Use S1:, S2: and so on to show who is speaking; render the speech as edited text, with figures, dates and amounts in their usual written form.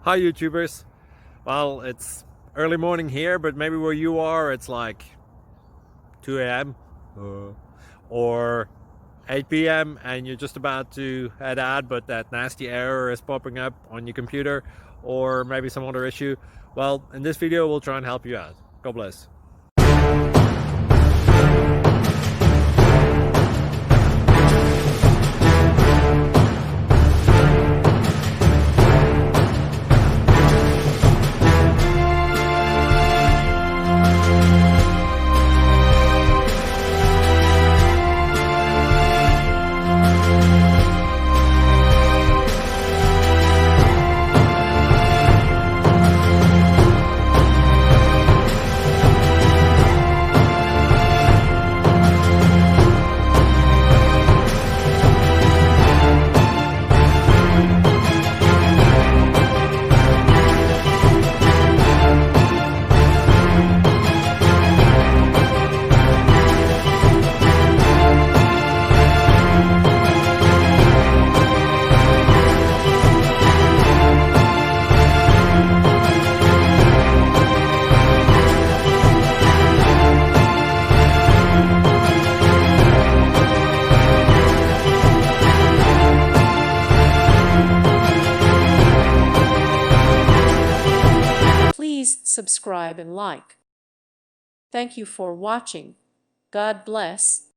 S1: Hi YouTubers. Well, it's early morning here, but maybe where you are it's like 2 a.m. Or 8 p.m. and you're just about to head out, but that nasty error is popping up on your computer, or maybe some other issue. Well, in this video we'll try and help you out. God bless.
S2: Please subscribe and like. Thank you for watching. God bless.